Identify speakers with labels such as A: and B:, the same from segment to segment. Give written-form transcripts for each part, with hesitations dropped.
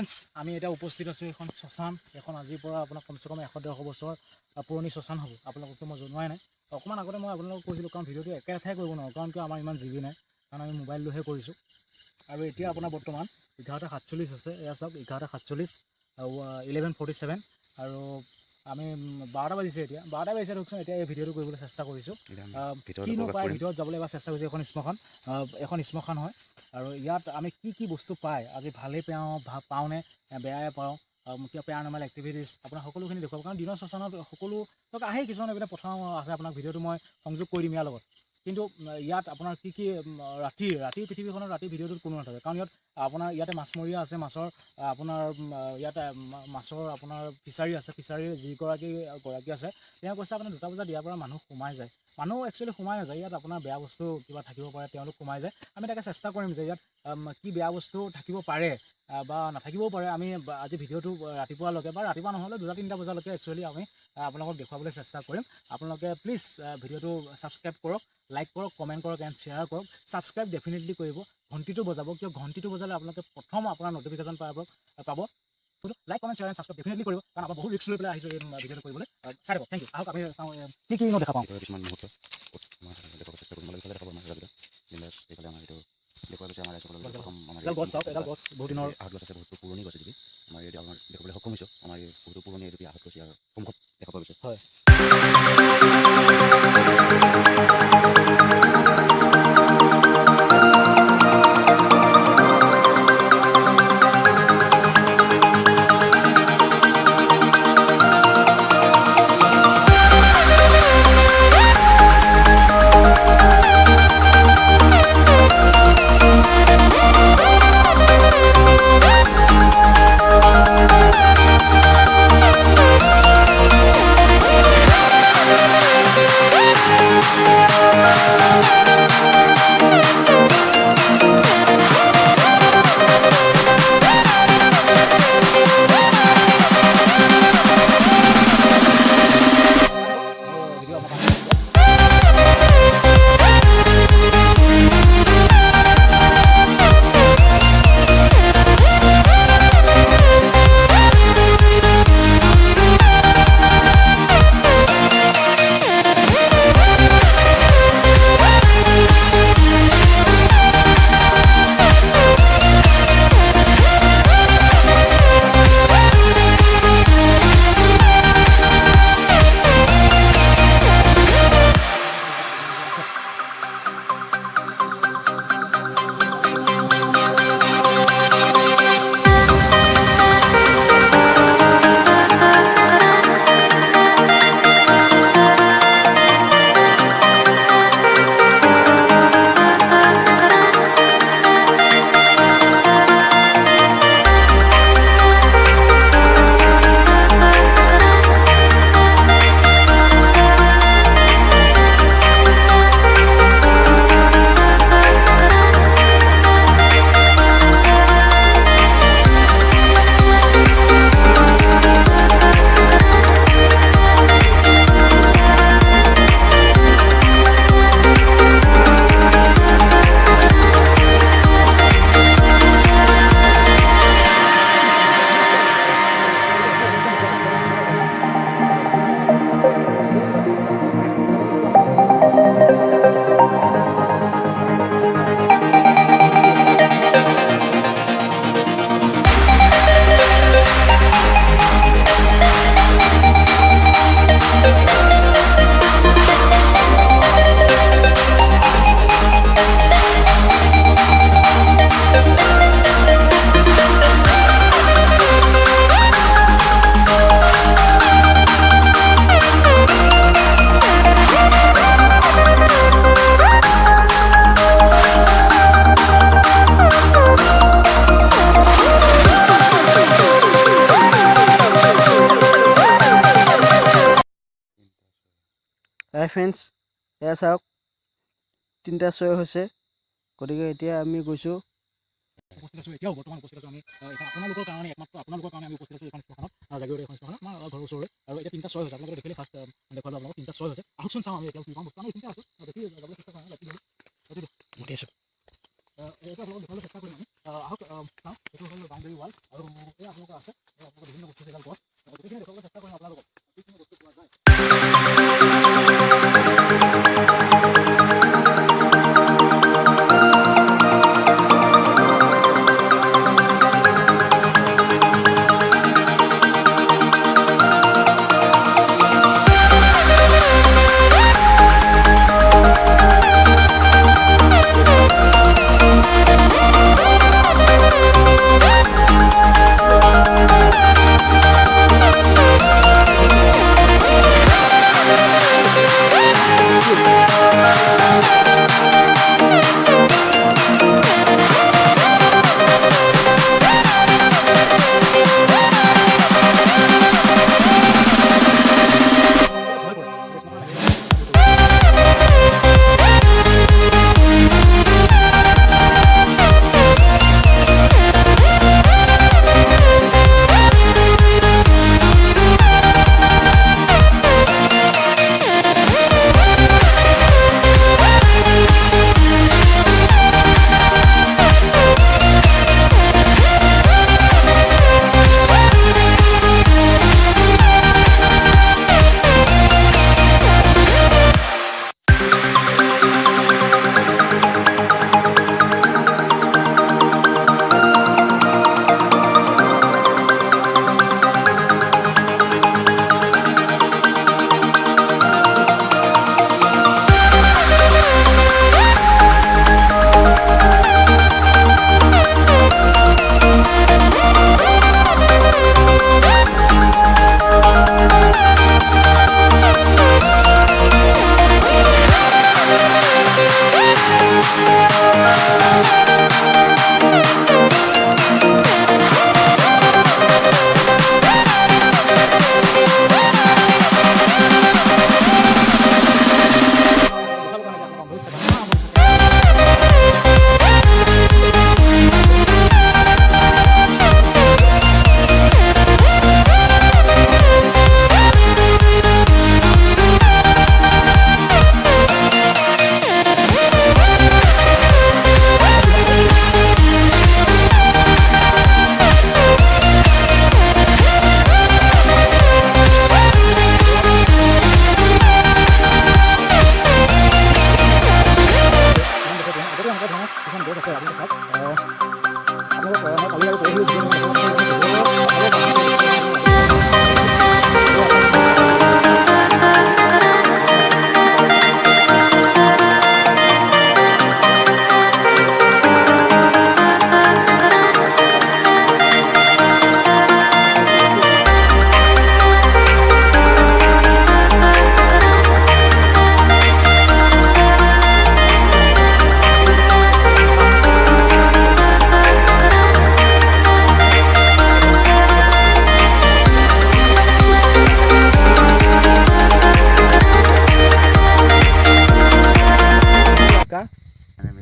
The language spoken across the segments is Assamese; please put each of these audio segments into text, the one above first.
A: ফ্ৰেণ্ডছ আমি এতিয়া উপস্থিত আছোঁ এখন শ্মশান এখন আজিৰ পৰা আপোনাক কমচে কম 100-150 বছৰ পুৰণি শ্মশান হ'ব আপোনালোককে মই জনোৱাই নাই অকণমান আগতে মই আপোনালোকক কৈছিলোঁ কাৰণ ভিডিঅ'টো একেঠাই কৰিব নোৱাৰোঁ কাৰণ কিয় আমাৰ ইমান জিবি নাই কাৰণ আমি মোবাইল লৈহে কৰিছোঁ আৰু এতিয়া আপোনাৰ বৰ্তমান 11:47 আছে এয়া চাওক 11:47 11:47 আৰু আমি 12টা বাজিছে এতিয়া 12টা বাজিছে ধৰকচোন এতিয়া এই ভিডিঅ'টো কৰিবলৈ চেষ্টা কৰিছোঁ কিনো পায় ভিতৰত যাবলৈ এবাৰ চেষ্টা কৰিছোঁ এখন শ্মশান হয় আৰু ইয়াত আমি কি বস্তু পায় আজি ভালেই পাওঁনে বেয়াই পাওঁ কিয় পেৰানৰ্মেল এক্টিভিটিছ আপোনাৰ সকলোখিনি দেখুৱাব কাৰণ দিনৰ শ্মশানত সকলো ধৰক আহেই কিছুমান এইবিলাক প্ৰথম আছে আপোনাক ভিডিঅ'টো মই সংযোগ কৰি দিম ইয়াৰ লগত কিন্তু ইয়াত আপোনাৰ কি ৰাতিৰ পৃথিৱীখনত ৰাতি ভিডিঅ'টোত কোনো নাথাকে কাৰণ ইয়াত আপোনাৰ ইয়াতে মাছমৰীয়া আছে মাছৰ আপোনাৰ ইয়াতে মাছৰ আপোনাৰ ফিচাৰী আছে ফিচাৰীৰ যিগৰাকী আছে তেওঁ কৈছে আপোনাৰ 2টা বজাত দিয়াৰ পৰা মানুহ সোমাই যায় মানুহ একচুৱেলি সোমাই নাযায় ইয়াত আপোনাৰ বেয়া বস্তু কিবা থাকিব পাৰে তেওঁলোক সোমাই যায় আমি তাকে চেষ্টা কৰিম যে ইয়াত কি বেয়া বস্তু থাকিব পাৰে বা নাথাকিবও পাৰে আমি আজি ভিডিঅ'টো ৰাতিপুৱালৈকে বা ৰাতিপুৱা নহ'লে 2-3টা বজালৈকে একচুৱেলি আমি আপোনালোকক দেখুৱাবলৈ চেষ্টা কৰিম আপোনালোকে প্লিজ ভিডিঅ'টো ছাবস্ক্ৰাইব কৰক লাইক কৰক কমেণ্ট কৰক এণ্ড শ্বেয়াৰ কৰক ছাবস্ক্ৰাইব ডেফিনেটলি কৰিব ঘণ্টিটো বজাব কিয় ঘণ্টিটো বজালে আপোনালোকে প্ৰথম আপোনাৰ নটিফিকেশ্যন পাব like comment share and subscribe definitely কৰিব কাৰণ আপোনাৰ বহুত ৰিস্ক লৈ পেলাই আহিছোঁ এই ভিডিঅ'টো কৰিবলৈ চাই দিব থেংক ইউ আহক আমি চাওঁ কি দেখা পাওঁ
B: কিছুমান মুহূৰ্ত দেখুৱাব চেষ্টা কৰিম এইফালে দেখাব আমাৰ এইফালে আমাৰ এইটো দেখুৱাই গৈছে আমাৰ প্ৰথম আমাৰ
A: গছ চাওক এডাল গছ বহুত দিনৰ
B: আহত গছ আছে বহুত পুৰণি গছ এজুপি আমাৰ এইটো আমাৰ দেখাবলৈ সক্ষম হৈছোঁ আমাৰ এই বহুতো পুৰণি এজুপি আহত গছ ইয়াৰ সন্মুখত দেখা পোৱা গৈছে
A: হয়
C: হাই ফ্ৰেণ্ডছ এয়া চাওক 3:06 হৈছে গতিকে এতিয়া আমি গৈছোঁ
A: উপস্থিত আছোঁ এতিয়াও বৰ্তমান উপস্থিত আছোঁ আমি আপোনালোকৰ কাৰণে একমাত্ৰ আপোনালোকৰ কাৰণে আমি উপস্থিত আছোঁ এখন শ্মশানত জাগিৰোডৰ এখন শ্মশানত আমাৰ ঘৰৰ ওচৰৰে আৰু এতিয়া 3:06 হৈছে আপোনালোকে দেখিলে ফাৰ্ষ্ট দেখুৱালোঁ আপোনালোকক 3:06 হৈছে আহকচোন চাওঁ আমি এতিয়া কি পাওঁ বস্তু আমি এইখিনিতে আছোঁ দেখি যাবলৈ চেষ্টা কৰিম ৰাতি মাতি আছোঁ এইটো আপোনালোকক দেখুৱাবলৈ চেষ্টা কৰিম আমি আহক চাওঁ, এইটো হ'ল বাউণ্ডেৰী ৱাল আৰু এই আপোনালোকৰ আছে আপোনালোকৰ বিভিন্ন বস্তু এডাল গছ গোটেইখিনি দেখুৱাবলৈ চেষ্টা কৰিম আপোনালোকক যিখিনি বস্তু পোৱা যায়।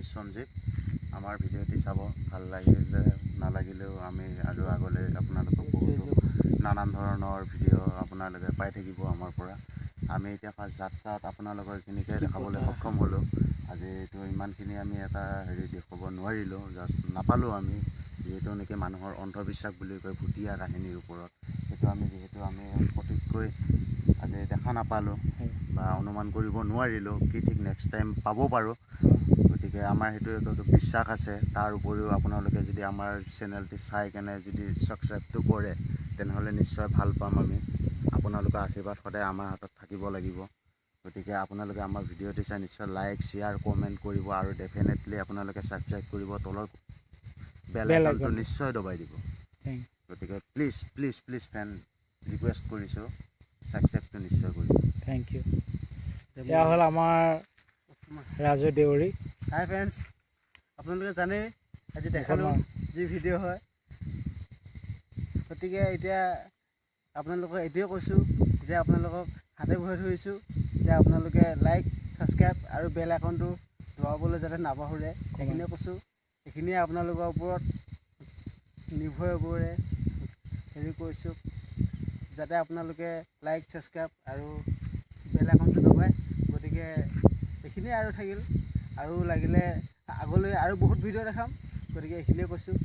B: সঞ্জিত আমাৰ ভিডিঅ'টি চাব ভাল লাগিলে নালাগিলেও আমি আৰু আগলৈ আপোনালোকক বহুতো নানান ধৰণৰ ভিডিঅ' আপোনালোকে পাই থাকিব আমাৰ পৰা আমি এতিয়া ফাৰ্ষ্ট যাত্ৰাত আপোনালোকৰ এইখিনিকে দেখাবলৈ সক্ষম হ'লোঁ আজিতো ইমানখিনি আমি এটা হেৰি দেখুৱাব নোৱাৰিলোঁ জাষ্ট নাপালোঁ আমি যিহেতু নেকি মানুহৰ অন্ধবিশ্বাস বুলি কয় ভুটীয়া কাহিনীৰ ওপৰত সেইটো আমি যিহেতু আমি সঠিককৈ আজি দেখা নাপালোঁ বা অনুমান কৰিব নোৱাৰিলোঁ কি ঠিক নেক্সট টাইম পাব পাৰোঁ গতিকে আমাৰ সেইটো একো বিশ্বাস আছে তাৰ উপৰিও আপোনালোকে যদি আমাৰ চেনেলটি চাই কেনে যদি ছাবস্ক্ৰাইবটো কৰে তেনেহ'লে নিশ্চয় ভাল পাম আমি আপোনালোকৰ আশীৰ্বাদ সদায় আমাৰ হাতত থাকিব লাগিব গতিকে আপোনালোকে আমাৰ ভিডিঅ'টি চাই নিশ্চয় লাইক শ্বেয়াৰ কমেণ্ট কৰিব আৰু ডেফিনেটলি আপোনালোকে ছাবস্ক্ৰাইব কৰিব তলৰ বেল আইকনটো নিশ্চয় দবাই দিব গতিকে please please please friend request কৰিছোঁ ছাবস্ক্ৰাইবটো নিশ্চয় কৰিব
A: থেংক ইউ এয়া হ'ল আমাৰ ৰাজু দেউৰী
C: হাই ফ্ৰেণ্ডছ আপোনালোকে জানেই আজি দেখালোঁ যি ভিডিঅ' হয় গতিকে এতিয়া আপোনালোকক এইটোৱে কৈছোঁ যে আপোনালোকক হাতে ভৰি ধৰিছোঁ যে আপোনালোকে লাইক ছাবস্ক্ৰাইব আৰু বেল আইকনটো দবাবলৈ যাতে নাপাহৰে সেইখিনিয়ে কৈছোঁ এইখিনিয়ে আপোনালোকৰ ওপৰত নিৰ্ভৰ হ'বৰে হেৰি কৰিছোঁ যাতে আপোনালোকে লাইক ছাবস্ক্ৰাইব আৰু বেল আইকনটো দবায় গতিকে এইখিনিয়ে আৰু থাকিল আৰু লাগিলে আগলৈ আৰু বহুত ভিডিঅ' দেখাম গতিকে এইখিনিয়ে কৈছোঁ।